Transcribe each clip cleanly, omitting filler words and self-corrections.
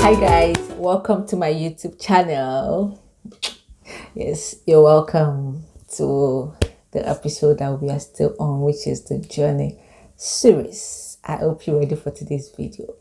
Hi guys, welcome to my YouTube channel. Yes, you're welcome to the episode that we are still on, which is the journey series. I hope you're ready for today's video.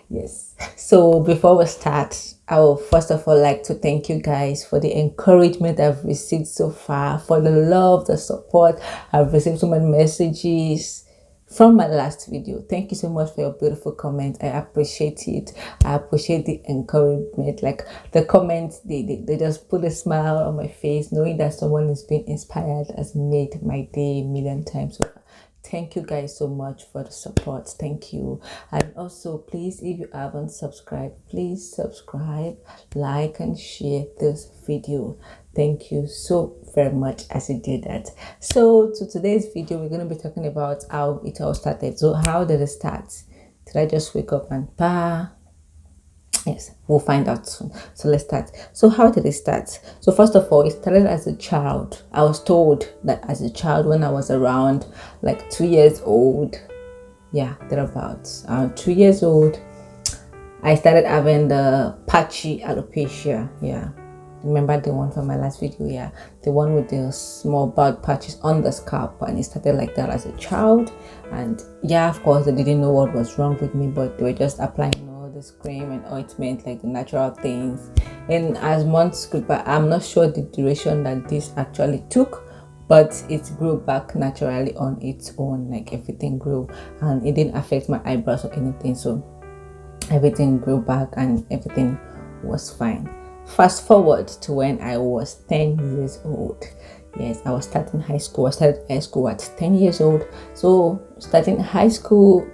Yes, so before we start, I will first of all like to thank you guys for the encouragement I've received so far, for the love, the support. I've received so many messages from my last video. Thank you so much for your beautiful comments. I appreciate it. I appreciate the encouragement. Like the comments, they just put a smile on my face, knowing that someone is being inspired has made my day a million times. So thank you guys so much for the support. Thank you. And also, please, if you haven't subscribed, please subscribe, like, and share this video. Thank you so very much as you did that. So to today's video, we're going to be talking about how it all started. So how did it start? Did I just wake up and yes, we'll find out soon. So let's start. So how did it start? So first of all, it started as a child. I was told that as a child, when I was around like 2 years old, yeah, thereabouts, 2 years old, I started having the patchy alopecia. Yeah, remember the one from my last video? Yeah, the one with the small bald patches on the scalp, and it started like that as a child. And yeah, of course, they didn't know what was wrong with me, but they were just applying this cream and ointment, like the natural things. And as months grew by, I'm not sure the duration that this actually took, but it grew back naturally on its own. Like everything grew, and it didn't affect my eyebrows or anything. So everything grew back and everything was fine. Fast forward to when I was 10 years old. Yes, I was starting high school. I started high school at 10 years old. So starting high school,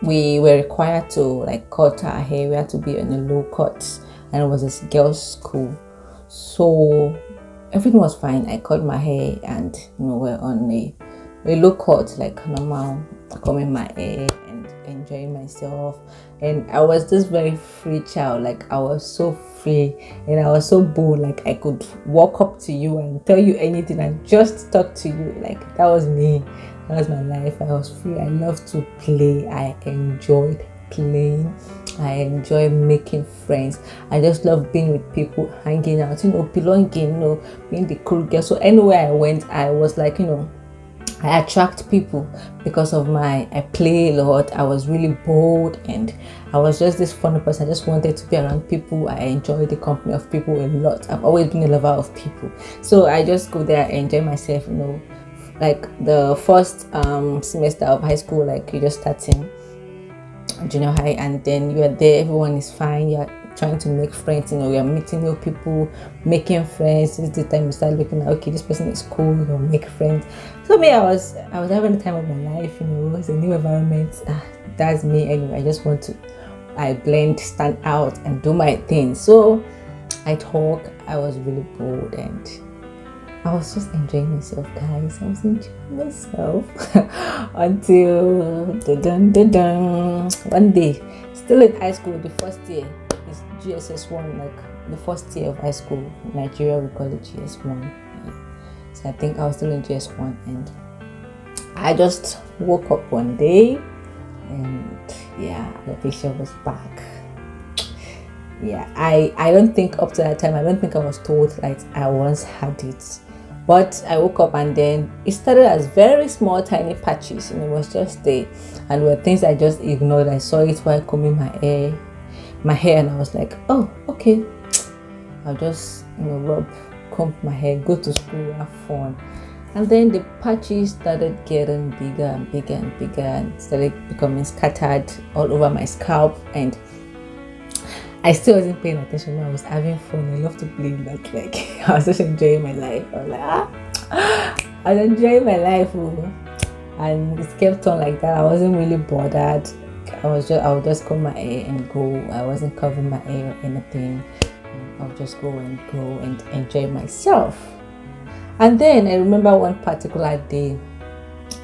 we were required to like cut our hair. We had to be on a low cut, and it was a girls' school. So everything was fine. I cut my hair, and we're on a low cut, like normal, combing my hair and enjoying myself. And I was this very free child. Like I was so free, and I was so bold. Like I could walk up to you and tell you anything and just talk to you. Like that was me. That was my life. I was free. I loved to play. I enjoyed playing. I enjoyed making friends. I just loved being with people, hanging out, belonging, being the cool girl. So anywhere I went, I was like, I attract people because of I play a lot. I was really bold, and I was just this funny person. I just wanted to be around people. I enjoy the company of people a lot. I've always been a lover of people. So I just go there, enjoy myself, like the first semester of high school, like you're just starting junior high, and then you are there, everyone is fine, you're trying to make friends, you're meeting new people, making friends. This is the time you start looking at, okay, this person is cool, make friends. So me, I was having the time of my life, it's a new environment. That's me anyway. I blend, stand out, and do my thing. So I was really bold, and I was just enjoying myself, guys. I was enjoying myself until one day, still in high school, the first year is GSS1, like the first year of high school, Nigeria, we call it GS1. Yeah. So I think I was still in GS1, and I just woke up one day, and yeah, alopecia was back. Yeah, I don't think up to that time, I don't think I was told like I once had it. But I woke up, and then it started as very small, tiny patches, and it was just there. And were things I just ignored. I saw it while combing my hair, and I was like, oh, okay. I'll just, comb my hair, go to school, have fun. And then the patches started getting bigger and bigger and bigger, and started becoming scattered all over my scalp. And I still wasn't paying attention. I was having fun. I love to play that. Like I was just enjoying my life. I was like, I was enjoying my life, and it kept on like that. I wasn't really bothered. I would just comb my hair and go. I wasn't covering my hair or anything. I would just go and enjoy myself. And then I remember one particular day.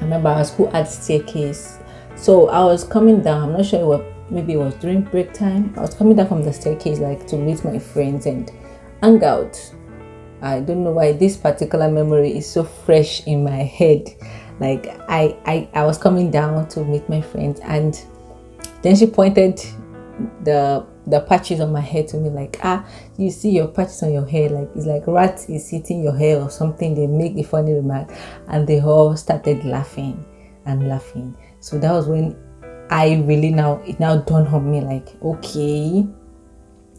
I remember our school had staircase, so I was coming down. I'm not sure maybe it was during break time. I was coming down from the staircase, like to meet my friends and hang out. I don't know why this particular memory is so fresh in my head. Like I was coming down to meet my friends, and then she pointed the patches on my hair to me, like, you see your patches on your hair, like it's like rat is eating your hair or something. They make a funny remark, and they all started laughing and laughing. So that was when it now dawned on me, like, okay,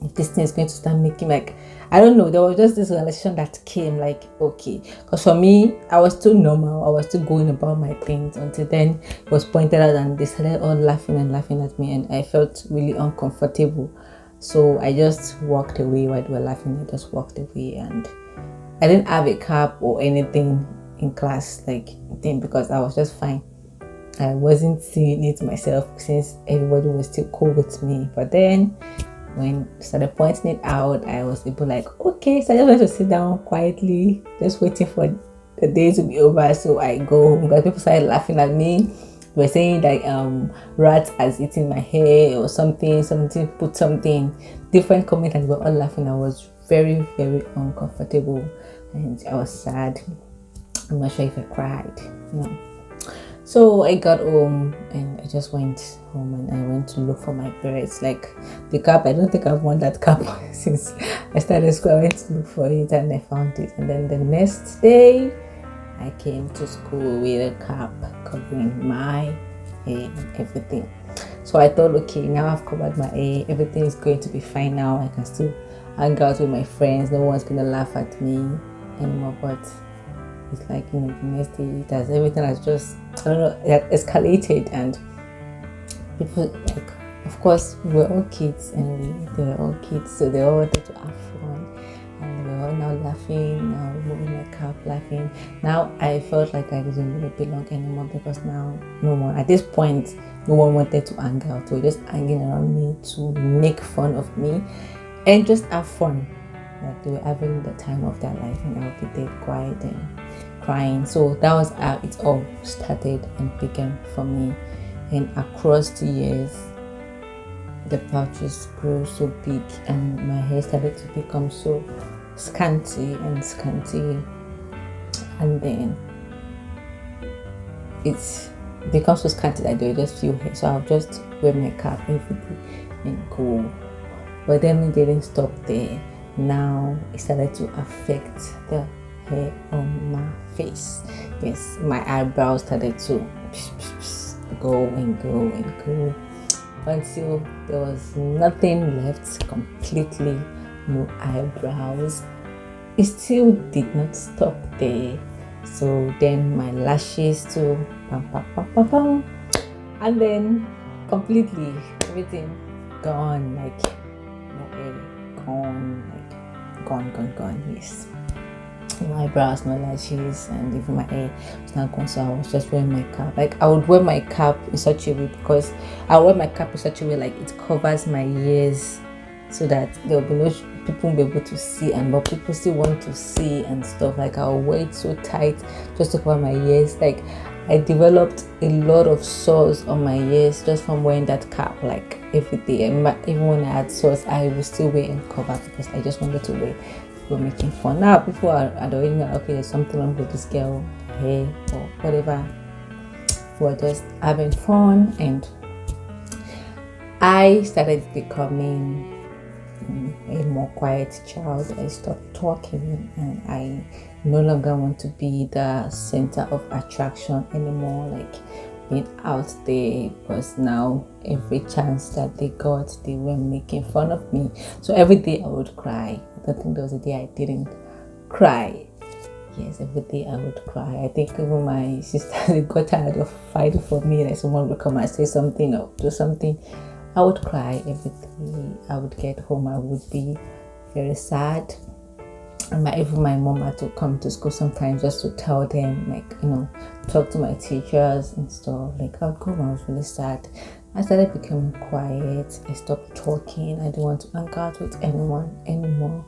if this thing is going to start making, like, I don't know, there was just this realization that came, like, okay, because for me, I was still normal, I was still going about my things until then it was pointed out and they started all laughing and laughing at me, and I felt really uncomfortable. So I just walked away while they were laughing. I just walked away, and I didn't have a cap or anything in class, like, then, because I was just fine. I wasn't seeing it myself since everybody was still cool with me. But then when I started pointing it out, I was able, like, okay, so I just went to sit down quietly, just waiting for the day to be over. So I go home because people started laughing at me. They were saying like rats has eaten my hair or something, put something different comment, and we were all laughing. I was very, very uncomfortable and I was sad. I'm not sure if I cried, So I got home and I just went home and I went to look for my parents. Like the cap, I don't think I've worn that cap since I started school. I went to look for it and I found it. And then the next day, I came to school with a cap covering my hair and everything. So I thought, okay, now I've covered my hair, everything is going to be fine now. I can still hang out with my friends. No one's gonna laugh at me anymore. But it's like, the next day, everything has just, I don't know, it escalated, and people, like, of course, we were all kids, and they were all kids, so they all wanted to have fun, and they were all now laughing, now moving my cap, laughing. Now I felt like I didn't really belong anymore, because now no one, at this point, no one wanted to hang out. They were just hanging around me to make fun of me and just have fun. Like they were having the time of their life, and I'll be there quiet and crying. So that was how it all started and began for me. And across the years, the pouches grew so big and my hair started to become so scanty, and then it becomes so scanty that there were just few hair. So I'll just wear my cap every day and go. But then it didn't stop there. Now it started to affect the hair on my face. Yes, my eyebrows started to go and go and go until there was nothing left, completely no eyebrows. It still did not stop there. So then my lashes too, and then completely everything gone, like no hair, gone. Yes, no eyebrows, no lashes, and even my hair was not gone. So I was just wearing my cap. Like I would wear my cap in such a way, because I wear my cap in such a way like it covers my ears, so that there will be no people will be able to see, and but people still want to see and stuff. Like I'll wear it so tight just to cover my ears. Like I developed a lot of sores on my ears just from wearing that cap, like every day. And even when I had sores, I would still wear and cover, because I just wanted to wear. People were making fun. Now people are already know, okay, there's something wrong with this girl hair or whatever. We're just having fun, and I started becoming a more quiet child. I stopped talking, and I no longer want to be the center of attraction anymore, like being out there, because now every chance that they got, they were making fun of me. So every day I would cry. I don't think there was a day I didn't cry. Yes, every day I would cry. I think even my sister got tired of fighting for me, like someone would come and say something or do something. I would cry every day. I would get home, I would be very sad. And even my mom had to come to school sometimes just to tell them, like, talk to my teachers and stuff. Like, I'd go home, I was really sad. I started becoming quiet. I stopped talking. I didn't want to hang out with anyone anymore.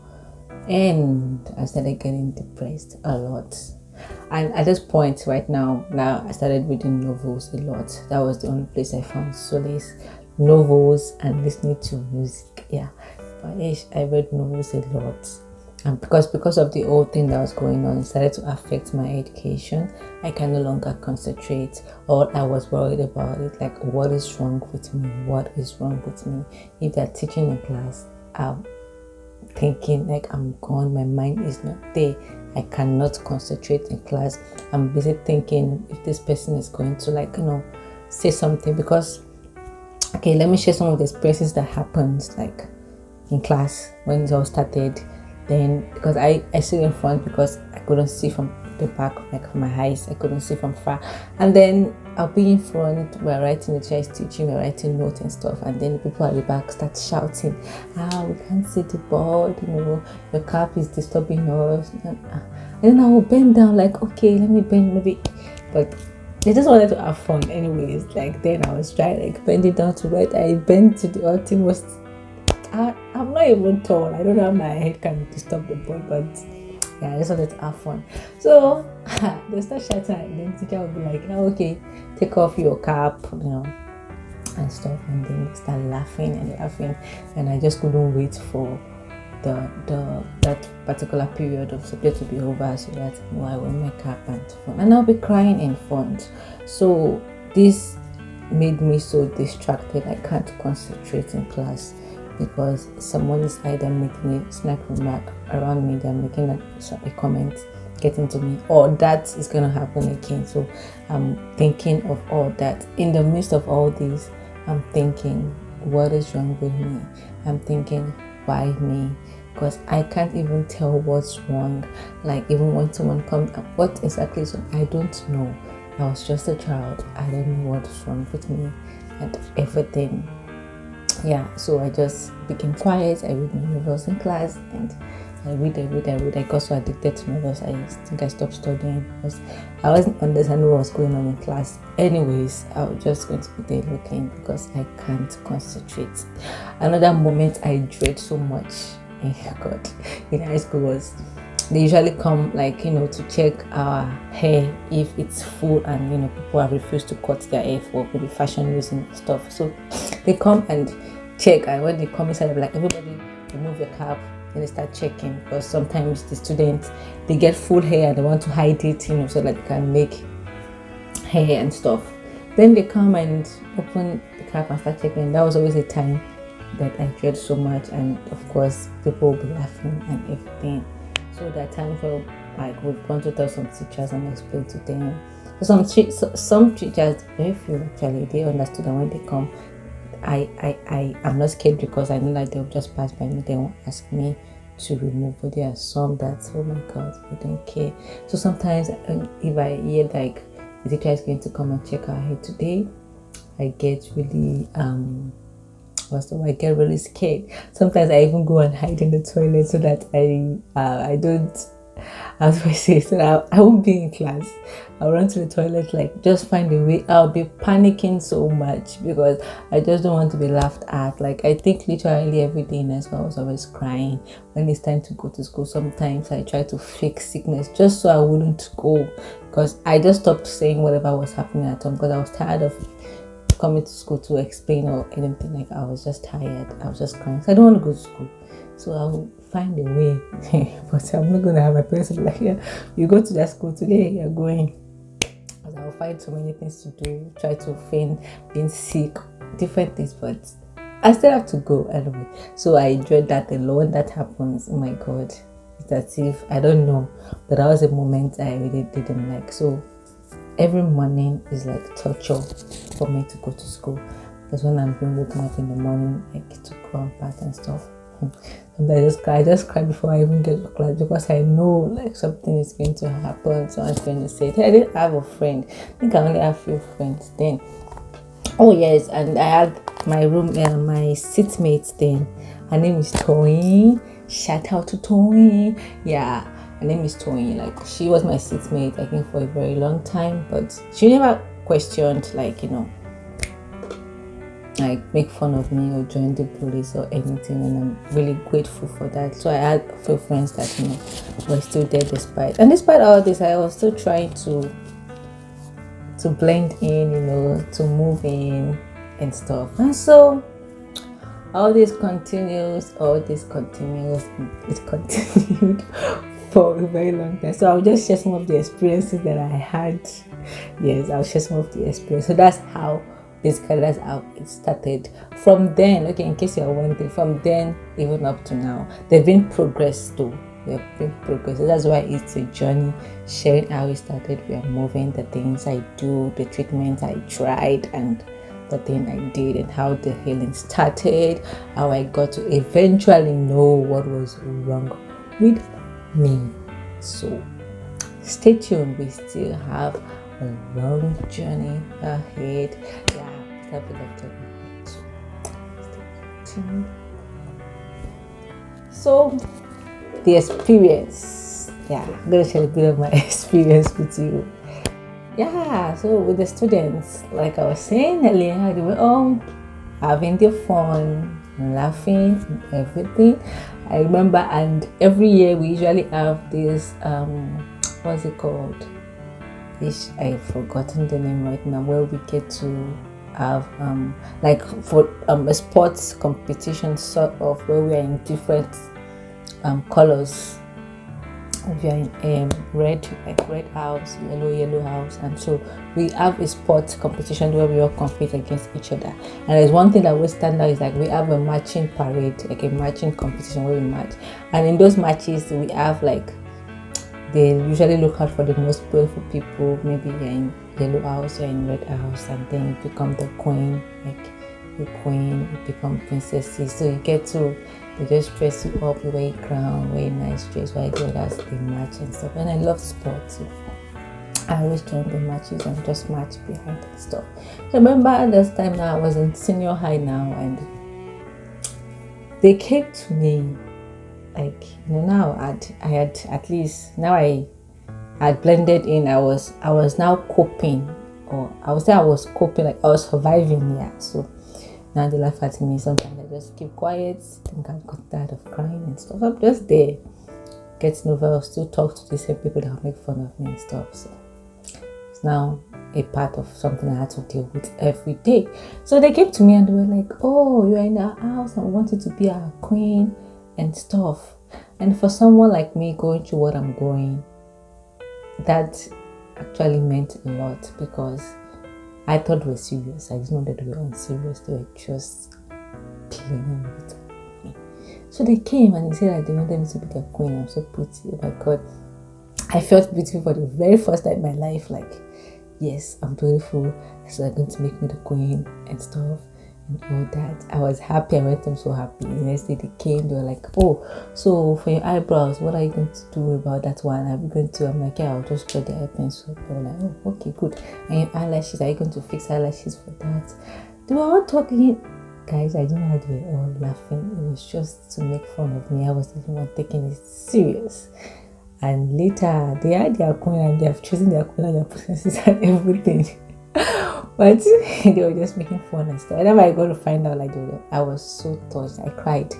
And I started getting depressed a lot. And at this point right now I started reading novels a lot. That was the only place I found solace. Novels and listening to music. Yeah, by age I read novels a lot. And because of the whole thing that was going on, it started to affect my education. I can no longer concentrate. All I was worried about it, like, what is wrong with me? What is wrong with me? If they're teaching in class, I'm thinking like I'm gone. My mind is not there. I cannot concentrate in class. I'm busy thinking if this person is going to, like, say something. Because, okay, let me share some of the experiences that happened, like, in class when it all started. Then, because I sit in front because I couldn't see from the back, like my eyes, I couldn't see from far. And then I'll be in front, we're writing, the teacher is teaching, we're writing notes and stuff. And then the people at the back start shouting, we can't see the board, your cap is disturbing us. And then I will bend down, like, okay, let me bend maybe. But they just wanted to have fun anyways. Like, then I was trying, like, bending down to write. I bent to the utmost. I'm not even tall. I don't know how my head can disturb the board, but yeah, I just wanted to have fun. So they start shouting, and then the teacher will be like, okay, take off your cap, and stuff. And then they start laughing and laughing, and I just couldn't wait for that particular period of subject to be over, so that I wear my cap and fun, and I'll be crying in front. So this made me so distracted. I can't concentrate in class, because someone is either making a snap remark around me, they're making a comment, getting to me, or that is going to happen again. So I'm thinking of all that. In the midst of all this, I'm thinking, what is wrong with me? I'm thinking, why me? Because I can't even tell what's wrong. Like, even when someone comes, what exactly is wrong? I don't know. I was just a child. I don't know what's wrong with me and everything. Yeah, so I just became quiet. I read my novels in class, and I read. I got so addicted to novels, I think I stopped studying because I wasn't understanding what was going on in class. Anyways, I was just going to be there looking because I can't concentrate. Another moment I dread so much, in high school was, they usually come, like, to check our hair if it's full, and people have refused to cut their hair for maybe fashion reasons and stuff. So they come and check, and when they come inside, they're like, everybody remove your cap. Then they start checking, because sometimes the students, they get full hair and they want to hide it, so that they can make hair and stuff. Then they come and open the cap and start checking. That was always a time that I dread so much, and of course people will be laughing and everything. So that time felt like we've gone to tell some teachers and explain to them. So some teachers, very few actually, they understood that when they come, I'm not scared, because I know that they'll just pass by me. They won't ask me to remove. But there are some that, oh my god, they don't care. So sometimes if I hear like the teacher is going to come and check our hair today, I get really I get really scared. Sometimes I even go and hide in the toilet so that I don't, as I say, so that I won't be in class. I'll run to the toilet, like, just find a way. I'll be panicking so much because I just don't want to be laughed at. Like, I think literally every day in school I was always crying. When it's time to go to school, sometimes I try to fake sickness just so I wouldn't go, because I just stopped saying whatever was happening at home, because I was tired of coming to school to explain or anything. Like, I was just tired. I was just crying. So I don't want to go to school. So I'll find a way. But I'm not going to have my parents be like, yeah, you go to that school today, you're going. Because I'll find so many things to do, try to feign being sick, different things, but I still have to go anyway. So I dread that a lot. When that happens, oh my god, it's as if, I don't know, but that was a moment I really didn't like. So every morning is like torture for me to go to school, because when I'm being woken up in the morning, like, to go and bath and stuff, sometimes I just cry before I even get to class, because I know like something is going to happen. Someone's going to say, hey, I didn't have a friend. I think I only have a few friends then. Oh yes, and I had my my seatmate then. Her name is Toyin. Shout out to Toyin. Yeah, her name is Toyin. Like, she was my seatmate, I think, for a very long time, but she never questioned, like, like, make fun of me or join the police or anything, and I'm really grateful for that. So I had a few friends that were still there despite all this. I was still trying to blend in, to move in and stuff. And so all this continues, it continued for a very long time. So I'll just share some of the experiences that I had. Yes, I'll share some of the experience. So that's how it started. From then, okay, in case you're wondering, from then even up to now, there've been progress too. So that's why it's a journey, sharing how it started. We are moving, the things I do, the treatments I tried, and the thing I did, and how the healing started, how I got to eventually know what was wrong with me. So stay tuned, we still have a long journey ahead. Yeah, stay tuned. So the experience, I'm gonna share a bit of my experience with you. So with the students, like I was saying earlier, they were all having their fun, laughing, and everything. I remember, and every year we usually have this what's it called? I've forgotten the name right now, where we get to have like for a sports competition sort of, where we are in different colors. We are in red, like red house, yellow house, and so we have a sports competition where we all compete against each other. And there's one thing that will stand out is like we have a matching parade, like a matching competition where we match. And in those matches, we have like, they usually look out for the most beautiful people. Maybe you're in yellow house, you're in red house, and then you become the queen, like the queen, you become princesses. So you get to, they just dress you up, you wear a crown, wear a nice dress, while the others they match and stuff. And I love sports, so I always join the matches and just match behind and stuff. So remember at this time now, I was in senior high now, and they came to me like, now I had at least, now I had blended in. I was now coping, or I would say I was coping, like I was surviving. So now they laugh at me. Sometimes I just keep quiet. I think I've got tired of crying and stuff. I'm just there, getting over. I'll still talk to the same people that make fun of me and stuff. So it's now a part of something I had to deal with every day. So they came to me and they were like, "Oh, you're in our house and wanted to be our queen and stuff." And for someone like me going through what I'm going, that actually meant a lot, because I thought we were serious. I didn't know that they were unserious. They were just playing with me. So they came and they said that they wanted me to be their queen. I'm so pretty. Oh my God. I felt beautiful for the very first time in my life. Like, yes, I'm beautiful. So they're going to make me the queen and stuff and all that. I was happy. I went home so happy. The next day they came. They were like, "Oh, so for your eyebrows, what are you going to do about that one? Are you going to?" I'm like, "Yeah, I'll just draw the eye pencil." They were like, "Oh, okay, good. And your eyelashes, are you going to fix eyelashes for that?" They were all talking. Guys, I didn't know they were all laughing. It was just to make fun of me. I was the one taking it serious. And later, they had their queen and they have chosen their queen and their princesses and everything. But they were just making fun and stuff. Whenever I got to find out, like, I was so touched. I cried.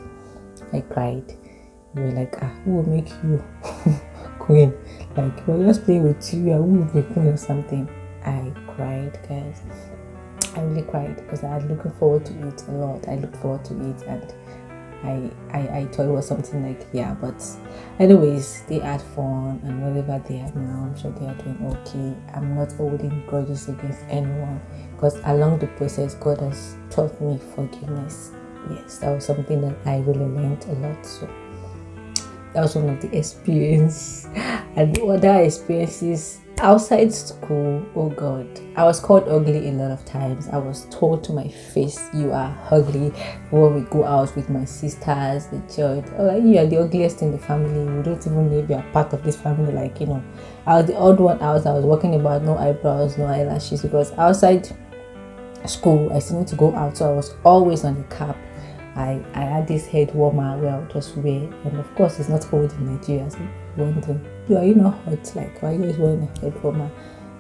They were like, "Who will make you queen? Like, we're just playing with you, and who will be queen or something?" I cried, guys. I really cried because I was looking forward to it a lot. I looked forward to it, and I thought it was something like, but anyways, they had fun, and whatever they had now, I'm sure they are doing okay. I'm not holding grudges against anyone, because along the process, God has taught me forgiveness. Yes, that was something that I really learned a lot. So that was one of the experiences. And the other experiences outside school, oh God, I was called ugly a lot of times. I was told to my face, "You are ugly." When we go out with my sisters, the church, like, "You are the ugliest in the family. We don't even know if you are part of this family." Like, I was the odd one out. I was walking about, no eyebrows, no eyelashes, because outside school I still need to go out, so I was always on the cap. I had this head warmer where I would just wear, and of course it's not cold in Nigeria. So wondering, are you not hot? Like, why are you always wearing a head warmer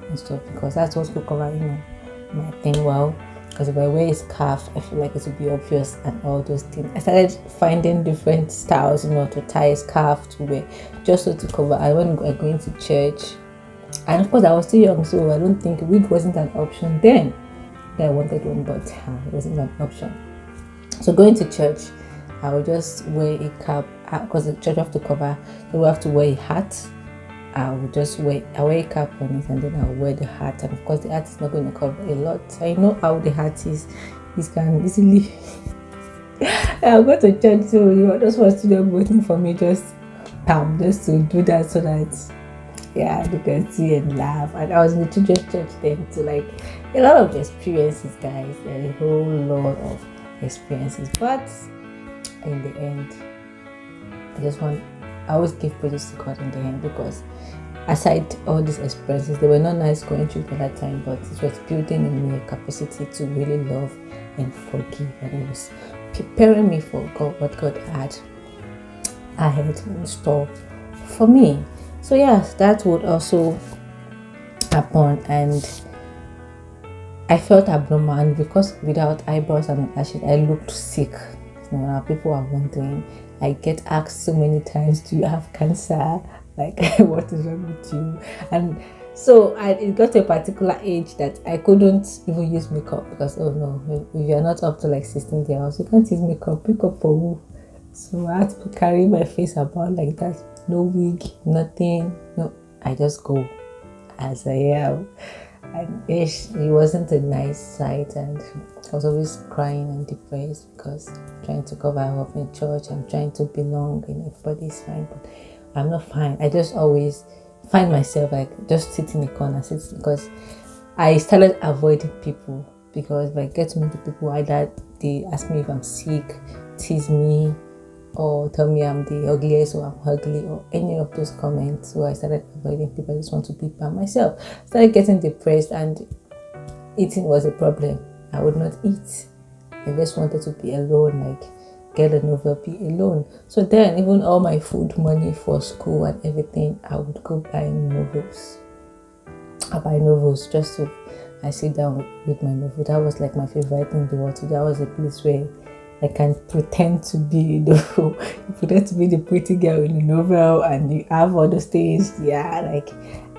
and stuff? Because that's what's going to cover, my thing well. Because if I wear a scarf, I feel like it will be obvious and all those things. I started finding different styles, to tie a scarf to wear, just so to cover. I when I'm going to church, and of course I was still young, so I don't think wig wasn't an option then. I wanted one, but it wasn't an option. So going to church, I would just wear a cap because the church have to cover, so we have to wear a hat. I wear a cap on it, and then I'll wear the hat. And of course, the hat is not going to cover a lot. I know how the hat is. It can easily. I'll go to church, so just for students waiting for me, just to do that so that they can see and laugh. And I was in the children's church then, so like a lot of experiences, guys. A whole lot of experiences, but in the end, I always give praise to God in the end, because aside all these experiences, they were not nice going through at that time, but it was building in me a capacity to really love and forgive, and it was preparing me for what God had ahead in store for me. So yes, that would also happen, and I felt abnormal, and because without eyebrows and lashes, I looked sick. Now people are wondering. I get asked so many times, do you have cancer? Like, what is wrong with you? And so it got to a particular age that I couldn't even use makeup, because, oh no, if you're not up to like 16 years, you can't use makeup. Makeup for who? So I had to carry my face about like that. No wig, nothing. No, I just go as I am. And it wasn't a nice sight, and I was always crying and depressed because I'm trying to cover up in church. I'm trying to belong, and everybody's fine, but I'm not fine. I just always find myself like just sitting in the corner, because I started avoiding people, because if I get to meet the people, either they ask me if I'm sick, tease me, or tell me I'm the ugliest or I'm ugly, or any of those comments. So I started avoiding people. I just want to be by myself. Started getting depressed, and eating was a problem. I would not eat. I just wanted to be alone, like get a novel, be alone. So then even all my food money for school and everything, I would go buy novels. I buy novels just so I sit down with my novel. That was like my favorite thing in the world. So that was a place where I can pretend to be the pretty girl in the novel, and you have all those things. Yeah, like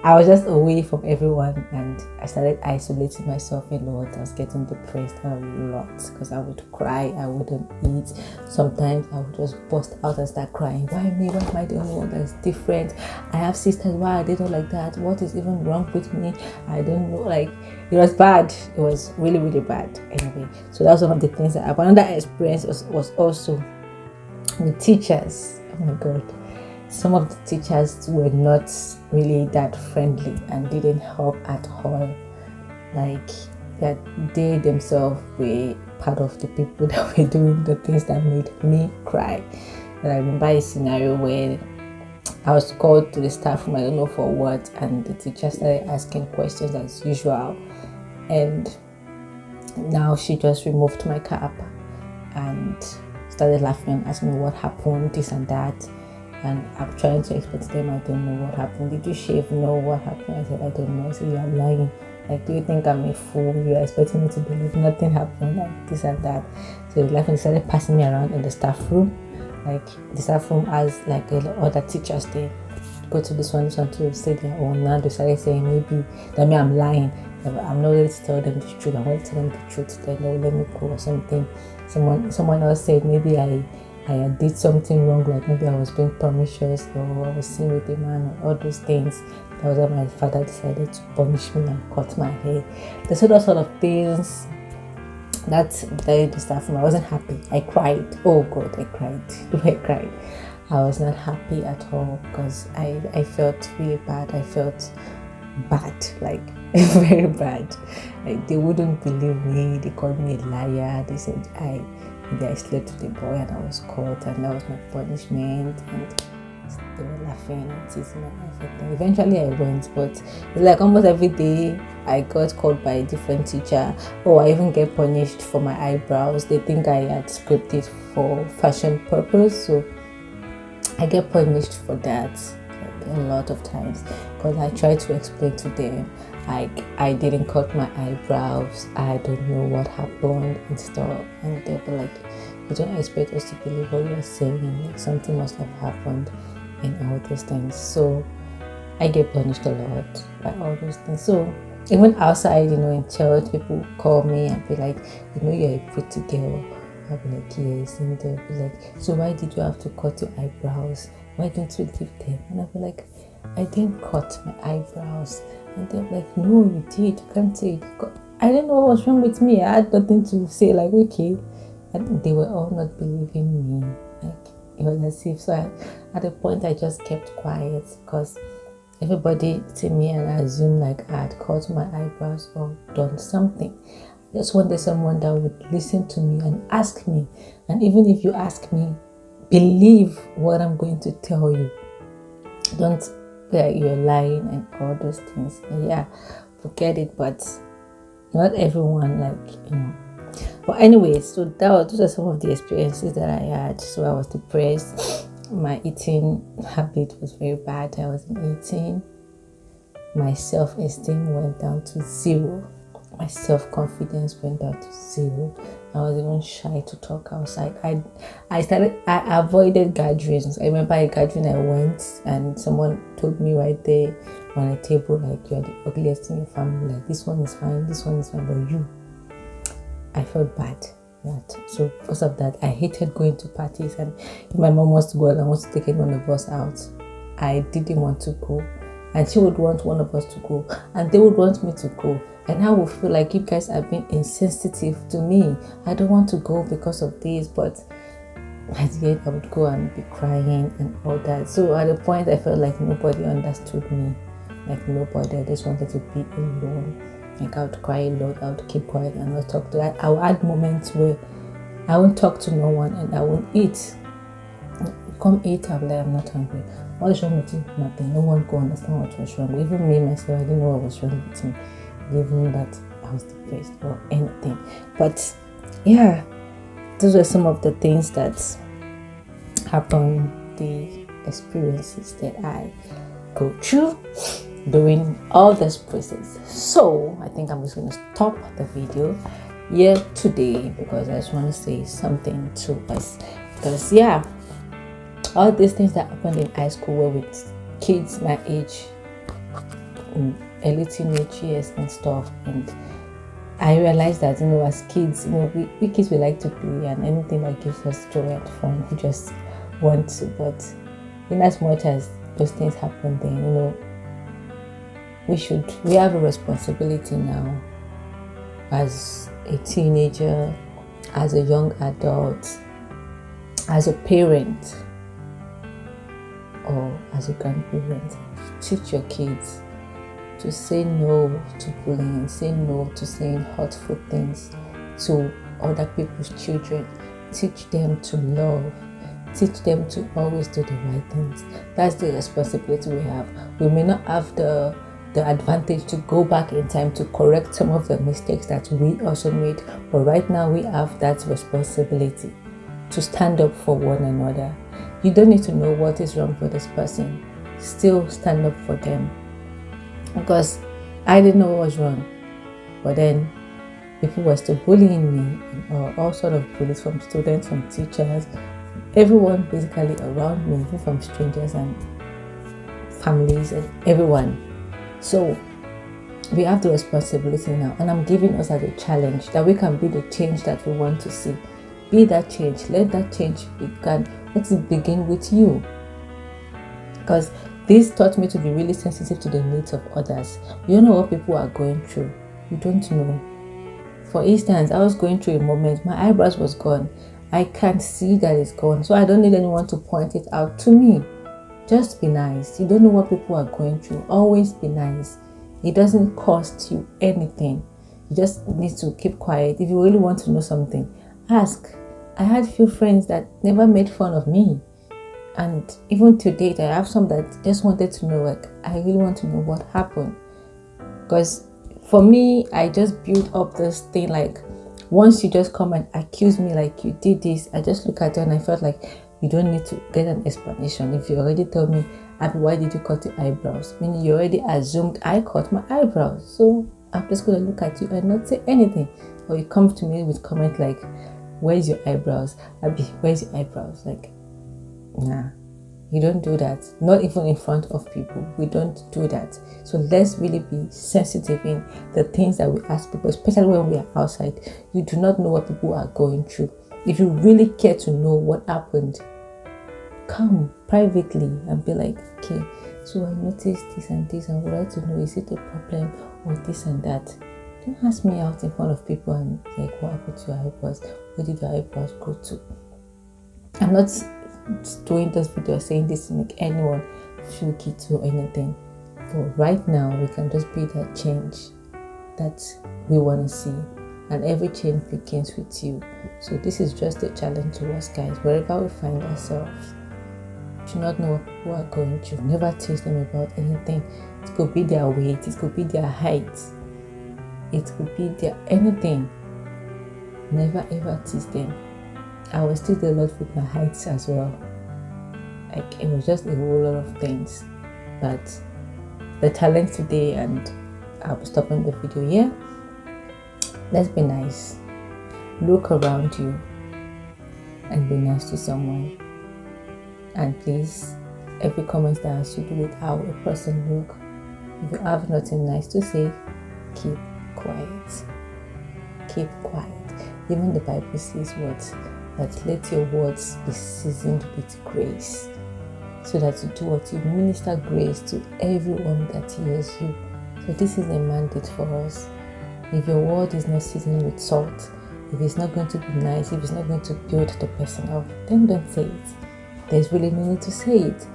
I was just away from everyone, and I started isolating myself a lot. I was getting depressed a lot because I would cry, I wouldn't eat. Sometimes I would just burst out and start crying. Why me? Why am I the only one that's different? I have sisters. Why are they not like that? What is even wrong with me? I don't know. Like, it was bad. It was really, really bad. Anyway, so that was one of the things that happened. Another experience was also with teachers. Oh my God. Some of the teachers were not really that friendly and didn't help at all. Like, that they themselves were part of the people that were doing the things that made me cry. And I remember a scenario where I was called to the staff room, I don't know for what, and the teacher started asking questions as usual. And now she just removed my cap and started laughing and asking me what happened, this and that. And I'm trying to explain to them, I don't know what happened. Did you shave? No, what happened? I said, I don't know. So you're lying. Like, do you think I'm a fool? You're expecting me to believe nothing happened, like this and that. So they laughed and started passing me around in the staff room. Like, the staff room has like other teachers, they go to this one to say their own. Now they started saying maybe that me I'm lying. I'm not ready to tell them the truth. I want to tell them the truth. Then they'll let me go or something. Someone else said maybe I did something wrong, like maybe I was being promiscuous, or I was seen with a man, or all those things. That was when my father decided to punish me and cut my hair. They said all sort of things. That's the staff room. I wasn't happy. I cried. Oh God, I cried. I cried. I was not happy at all because I felt really bad. I felt bad, like very bad. Like, they wouldn't believe me. They called me a liar. They said I slept with a boy and I was caught, and that was my punishment. And they were laughing and teasing and everything. Eventually I went, but it's like almost every day I got called by a different teacher. Oh, I even get punished for my eyebrows. They think I had scripted for fashion purpose, so I get punished for that a lot of times because I try to explain to them I didn't cut my eyebrows, I don't know what happened and stuff, and they'll be like, you don't expect us to believe what you're saying, like something must have happened and all those things. So I get punished a lot by all those things. So even outside, in church, people call me and be like, you're a pretty girl, I'll be like, yes. And they'll be like, so why did you have to cut your eyebrows? Why don't you leave them? And I'll be like, I didn't cut my eyebrows. And they're like, no, you did. You can't say it. I didn't know what was wrong with me. I had nothing to say, like, okay. And they were all not believing me. Like, it was as if, so at a point I just kept quiet because everybody see me and I assumed like I had cut my eyebrows or done something. I just wanted someone that would listen to me and ask me. And even if you ask me, believe what I'm going to tell you. Don't feel like you're lying and all those things. And yeah, forget it, but not everyone, like, you know. But anyway, so those are some of the experiences that I had. So I was depressed. My eating habit was very bad. I wasn't eating. My self-esteem went down to 0. My self-confidence went down to 0. I was even shy to talk outside. I avoided gatherings. I remember a gathering I went and someone told me right there on a table, like, you are the ugliest in your family. Like, this one is fine, this one is fine, but you. I felt bad. So because of that, I hated going to parties. And if my mom wants to go and I want to take one of us out, I didn't want to go. And she would want one of us to go. And they would want me to go. And I would feel like you guys are being insensitive to me. I don't want to go because of this. But at the end, I would go and be crying and all that. So at a point, I felt like nobody understood me. Like nobody. I just wanted to be alone. Like I would cry a lot, I would keep quiet and not talk to that. I would add moments where I won't talk to no one and I won't eat. Come eat, I'll be like, I'm not hungry. What is wrong with you? Nothing. No one could understand what was wrong. Even me, myself, I didn't know what was wrong with me. Even that I was depressed or anything. But yeah, those were some of the things that happened, the experiences that I go through during all this process. So I think I'm just going to stop the video here today because I just want to say something to us. Because yeah, all these things that happened in high school were with kids my age, in early teenage years and stuff. And I realized that, you know, as kids, you know, we kids, we like to play, and anything that gives us joy and fun, we just want to. But in as much as those things happen, then, you know, we have a responsibility now as a teenager, as a young adult, as a parent, or as a grandparent. Teach your kids to say no to bullying, say no to saying hurtful things to other people's children. Teach them to love. Teach them to always do the right things. That's the responsibility we have. We may not have the advantage to go back in time to correct some of the mistakes that we also made, but right now we have that responsibility to stand up for one another. You don't need to know what is wrong for this person. Still stand up for them. Because I didn't know what was wrong, but then people were still bullying me, and all sort of bullies, from students, from teachers, everyone basically around me, even from strangers and families and everyone. So we have the responsibility now, and I'm giving us as a challenge that we can be the change that we want to see. Be that change. Let that change begin. Let it begin with you. Because this taught me to be really sensitive to the needs of others. You don't know what people are going through. You don't know. For instance, I was going through a moment, my eyebrows was gone. I can't see that it's gone, so I don't need anyone to point it out to me. Just be nice. You don't know what people are going through. Always be nice. It doesn't cost you anything. You just need to keep quiet. If you really want to know something, ask. I had few friends that never made fun of me. And even to date, I have some that just wanted to know, like, I really want to know what happened. Because for me, I just built up this thing, like, once you just come and accuse me like you did this, I just look at you and I felt like you don't need to get an explanation. If you already told me, Abby, why did you cut your eyebrows? Meaning you already assumed I cut my eyebrows. So I'm just going to look at you and not say anything. Or you come to me with comment like, where's your eyebrows? Abby, where's your eyebrows? Like, nah, you don't do that. Not even in front of people. We don't do that. So let's really be sensitive in the things that we ask people, especially when we are outside. You do not know what people are going through. If you really care to know what happened, come privately and be like, okay, so I noticed this and this, and would like to know, is it a problem or this and that? Don't ask me out in front of people and like, what happened to your eyebrows? Where did your eyebrows go to? I'm not doing this video saying this to make anyone feel guilty or anything. But right now, we can just be that change that we want to see. And every change begins with you. So this is just a challenge to us, guys. Wherever we find ourselves, do not know what people are going through. Never teach them about anything. It could be their weight, it could be their height, it could be their anything. Never ever teach them. I was still a lot with my heights as well. Like, it was just a whole lot of things. But the challenge today, and I'll be stopping the video here. Let's be nice. Look around you and be nice to someone. And please, every comment that has to do with how a person look, if you have nothing nice to say, keep quiet. Keep quiet. Even the Bible says what? That let your words be seasoned with grace, so that you do what? You minister grace to everyone that hears you. So this is a mandate for us. If your word is not seasoned with salt, if it's not going to be nice, if it's not going to build the person up, then don't say it. There's really no need to say it.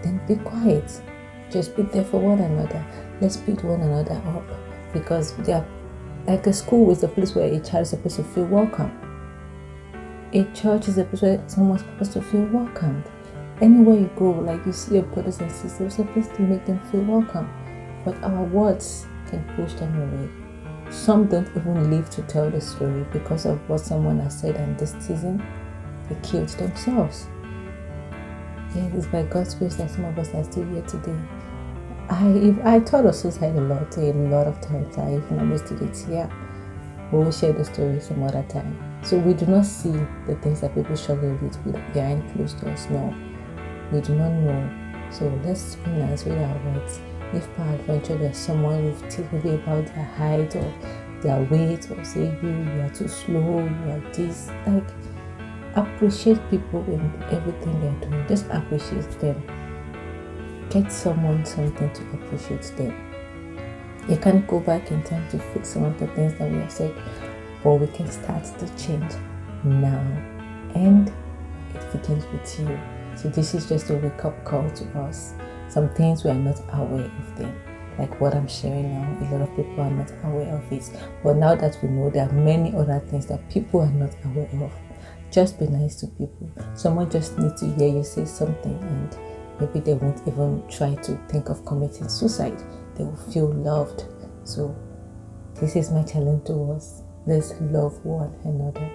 Then be quiet. Just be there for one another. Let's build one another up, because they are like a school is the place where a child is supposed to feel welcome. A church is a place where someone's supposed to feel welcomed. Anywhere you go, like you see your brothers and sisters, you're supposed to make them feel welcome. But our words can push them away. Some don't even live to tell the story because of what someone has said, and this season they killed themselves. Yeah, it's by God's grace that some of us are still here today. I thought of suicide a lot of times. I even almost did it here. We will share the story some other time. So we do not see the things that people struggle with behind closed doors. No, we do not know. So let's be nice with our words. If per adventure there's someone with maybe about their height or their weight, or say you are too slow, you are this, like, appreciate people in everything they're doing. Just appreciate them. Get someone something to appreciate them. You can't go back in time to fix some of the things that we have said, but we can start to change now, and it begins with you. So this is just a wake-up call to us. Some things we are not aware of them, like what I'm sharing now. A lot of people are not aware of it, but now that we know, there are many other things that people are not aware of. Just be nice to people. Someone just needs to hear you say something, and maybe they won't even try to think of committing suicide. They will feel loved. So this is my challenge to us. Let's love one another.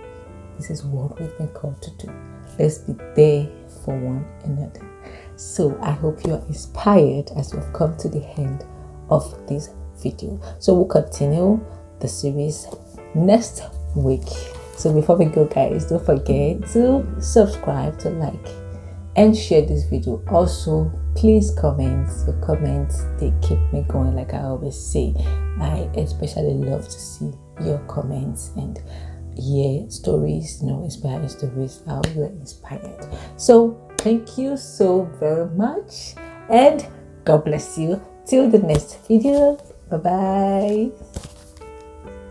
This is what we've been called to do. Let's be there for one another. So I hope you are inspired as we've come to the end of this video. So we'll continue the series next week. So before we go, guys, don't forget to subscribe, to like, and share this video. Also, please comment. Your comments, they keep me going. Like I always say, I especially love to see your comments and hear stories, inspiring stories, how you're inspired. So thank you so very much, and God bless you till the next video. Bye bye.